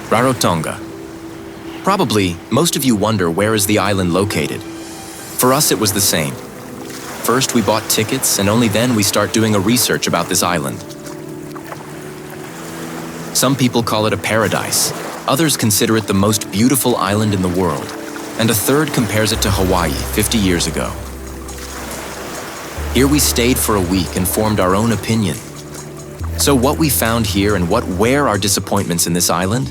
Rarotonga. Probably, most of you wonder where is the island located. For us, it was the same. First, we bought tickets, and only then we start doing a research about this island. Some people call it a paradise. Others consider it the most beautiful island in the world. And a third compares it to Hawaii 50 years ago. Here we stayed for a week and formed our own opinion. So what we found here and what were our disappointments in this island?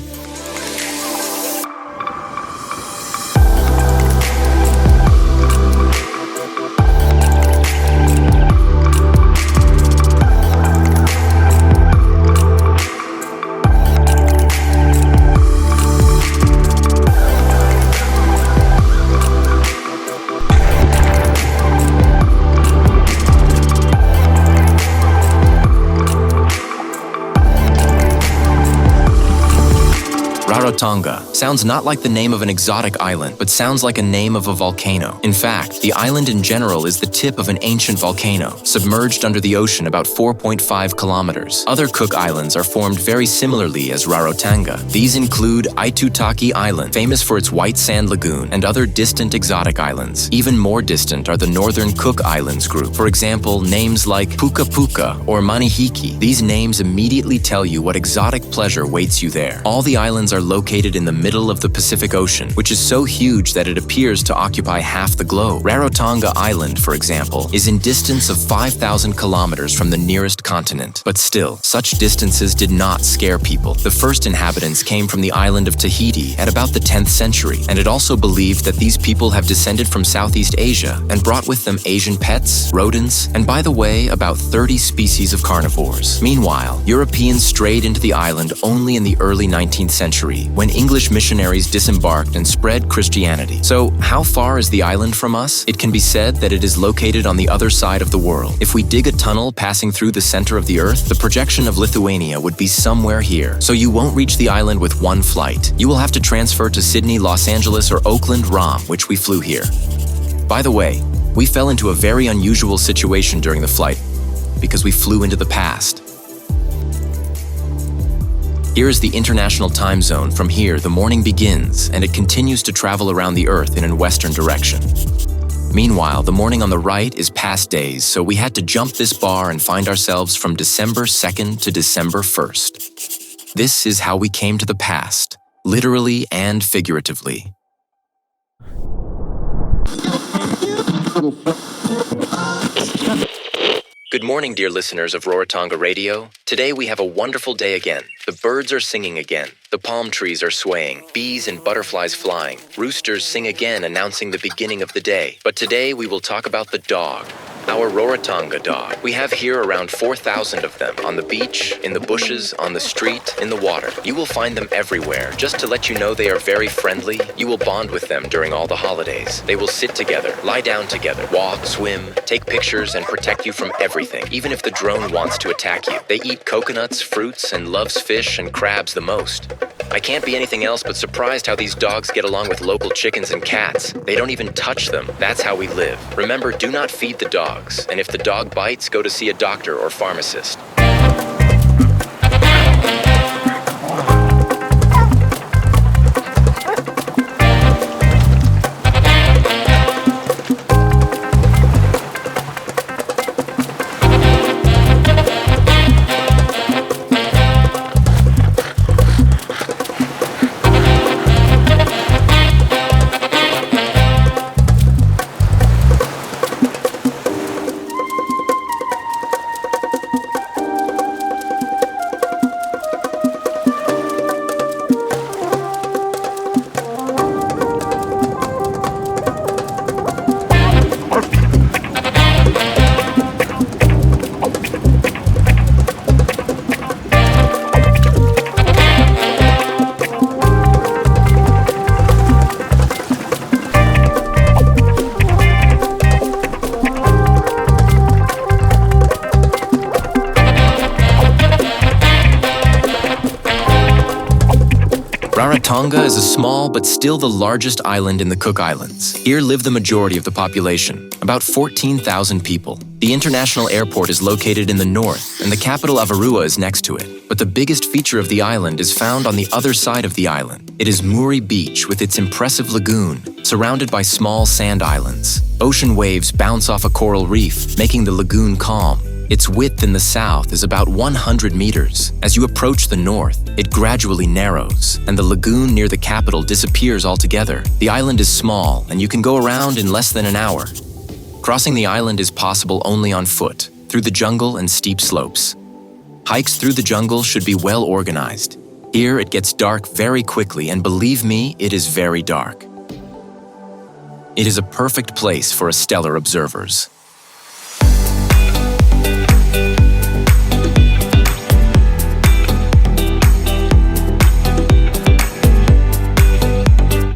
Rarotonga sounds not like the name of an exotic island, but sounds like a name of a volcano. In fact, the island in general is the tip of an ancient volcano, submerged under the ocean about 4.5 kilometers. Other Cook Islands are formed very similarly as Rarotonga. These include Aitutaki Island, famous for its white sand lagoon, and other distant exotic islands. Even more distant are the Northern Cook Islands group. For example, names like Puka Puka or Manihiki. These names immediately tell you what exotic pleasure waits you there. All the islands are located in the middle of the Pacific Ocean, which is so huge that it appears to occupy half the globe. Rarotonga Island, for example, is in distance of 5,000 kilometers from the nearest continent. But still, such distances did not scare people. The first inhabitants came from the island of Tahiti at about the 10th century, and it also believed that these people have descended from Southeast Asia and brought with them Asian pets, rodents, and by the way, about 30 species of carnivores. Meanwhile, Europeans strayed into the island only in the early 19th century, when English missionaries disembarked and spread Christianity. So, how far is the island from us? It can be said that it is located on the other side of the world. If we dig a tunnel passing through the center of the Earth, the projection of Lithuania would be somewhere here. So you won't reach the island with one flight. You will have to transfer to Sydney, Los Angeles, or Oakland, Rom, which we flew here. By the way, we fell into a very unusual situation during the flight because we flew into the past. Here is the international time zone. From here, the morning begins, and it continues to travel around the Earth in a western direction. Meanwhile, the morning on the right is past days, so we had to jump this bar and find ourselves from December 2nd to December 1st. This is how we came to the past, literally and figuratively. Good morning, dear listeners of Rarotonga Radio. Today we have a wonderful day again. The birds are singing again. The palm trees are swaying. Bees and butterflies flying. Roosters sing again, announcing the beginning of the day. But today we will talk about the dog. Our Rarotonga dog. We have here around 4,000 of them, on the beach, in the bushes, on the street, in the water. You will find them everywhere. Just to let you know they are very friendly, you will bond with them during all the holidays. They will sit together, lie down together, walk, swim, take pictures, and protect you from everything, even if the drone wants to attack you. They eat coconuts, fruits, and loves fish and crabs the most. I can't be anything else but surprised how these dogs get along with local chickens and cats. They don't even touch them. That's how we live. Remember, do not feed the dogs, and if the dog bites, go to see a doctor or pharmacist. Rarotonga is a small but still the largest island in the Cook Islands. Here live the majority of the population, about 14,000 people. The international airport is located in the north, and the capital Avarua is next to it. But the biggest feature of the island is found on the other side of the island. It is Muri Beach with its impressive lagoon, surrounded by small sand islands. Ocean waves bounce off a coral reef, making the lagoon calm. Its width in the south is about 100 meters. As you approach the north, it gradually narrows, and the lagoon near the capital disappears altogether. The island is small, and you can go around in less than an hour. Crossing the island is possible only on foot, through the jungle and steep slopes. Hikes through the jungle should be well organized. Here it gets dark very quickly, and believe me, it is very dark. It is a perfect place for stellar observers.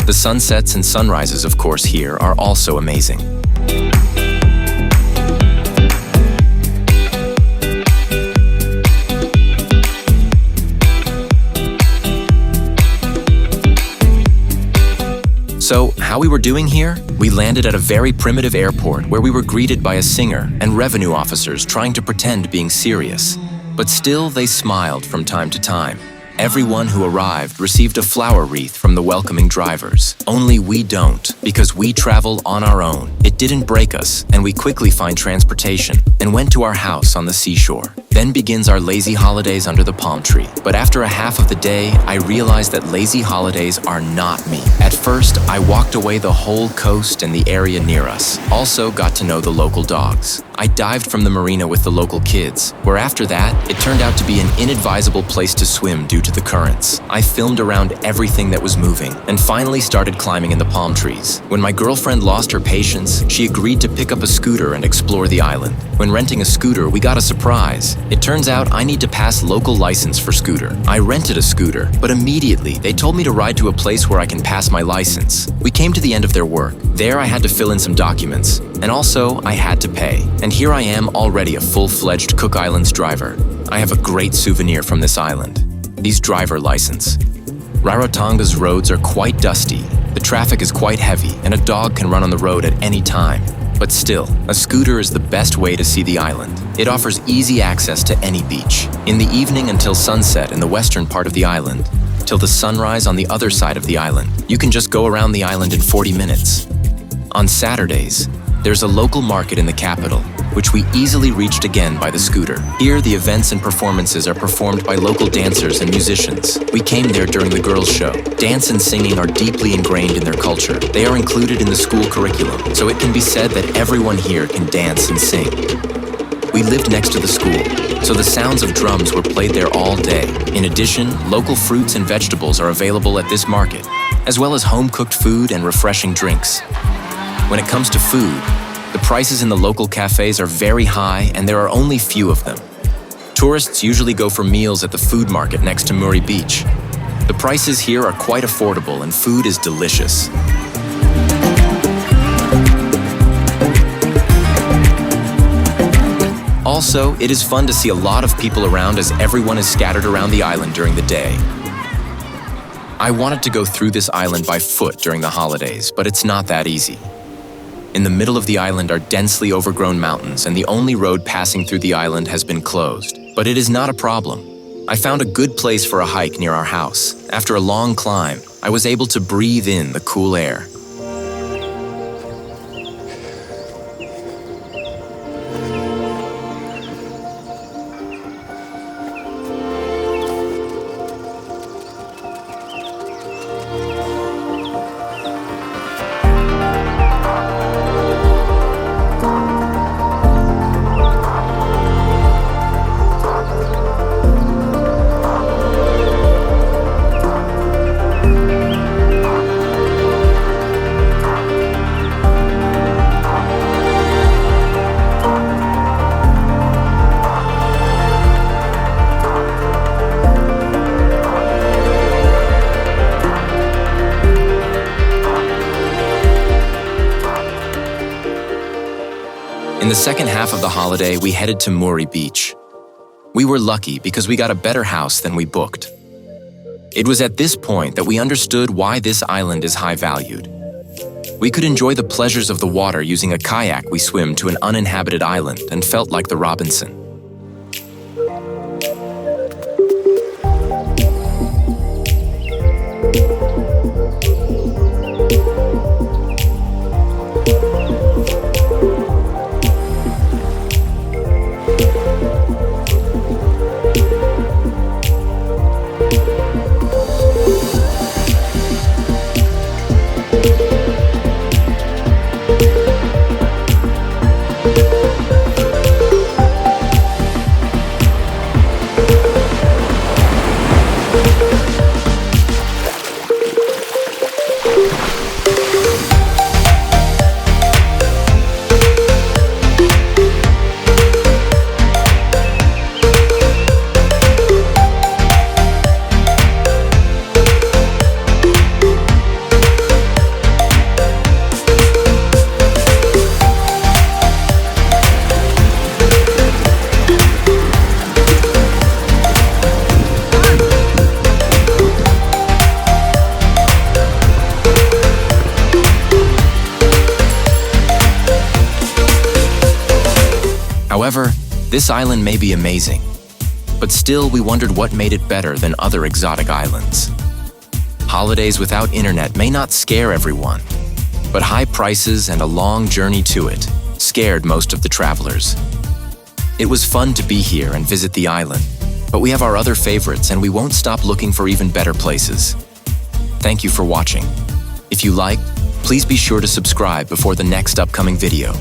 The sunsets and sunrises, of course, here are also amazing. So, how we were doing here? We landed at a very primitive airport where we were greeted by a singer and revenue officers trying to pretend being serious. But still, they smiled from time to time. Everyone who arrived received a flower wreath from the welcoming drivers. Only we don't, because we travel on our own. It didn't break us, and we quickly find transportation and went to our house on the seashore. Then begins our lazy holidays under the palm tree. But after a half of the day, I realized that lazy holidays are not me. At first, I walked away the whole coast and the area near us. Also got to know the local dogs. I dived from the marina with the local kids, where after that, it turned out to be an inadvisable place to swim due to the currents. I filmed around everything that was moving, and finally started climbing in the palm trees. When my girlfriend lost her patience, she agreed to pick up a scooter and explore the island. When renting a scooter, we got a surprise. It turns out I need to pass local license for scooter. I rented a scooter, but immediately they told me to ride to a place where I can pass my license. We came to the end of their work. There I had to fill in some documents, and also I had to pay. And here I am already a full-fledged Cook Islands driver. I have a great souvenir from this island: these driver license. Rarotonga's roads are quite dusty, the traffic is quite heavy, and a dog can run on the road at any time. But still, a scooter is the best way to see the island. It offers easy access to any beach. In the evening until sunset in the western part of the island, till the sunrise on the other side of the island, you can just go around the island in 40 minutes. On Saturdays, there's a local market in the capital, which we easily reached again by the scooter. Here, the events and performances are performed by local dancers and musicians. We came there during the girls' show. Dance and singing are deeply ingrained in their culture. They are included in the school curriculum, so it can be said that everyone here can dance and sing. We lived next to the school, so the sounds of drums were played there all day. In addition, local fruits and vegetables are available at this market, as well as home-cooked food and refreshing drinks. When it comes to food, the prices in the local cafes are very high and there are only few of them. Tourists usually go for meals at the food market next to Muri Beach. The prices here are quite affordable and food is delicious. Also, it is fun to see a lot of people around as everyone is scattered around the island during the day. I wanted to go through this island by foot during the holidays, but it's not that easy. In the middle of the island are densely overgrown mountains, and the only road passing through the island has been closed. But it is not a problem. I found a good place for a hike near our house. After a long climb, I was able to breathe in the cool air. In the second half of the holiday, we headed to Muri Beach. We were lucky because we got a better house than we booked. It was at this point that we understood why this island is high valued. We could enjoy the pleasures of the water using a kayak we swim to an uninhabited island and felt like the Robinson. However, this island may be amazing, but still we wondered what made it better than other exotic islands. Holidays without internet may not scare everyone, but high prices and a long journey to it scared most of the travelers. It was fun to be here and visit the island, but we have our other favorites and we won't stop looking for even better places. Thank you for watching. If you liked, please be sure to subscribe before the next upcoming video.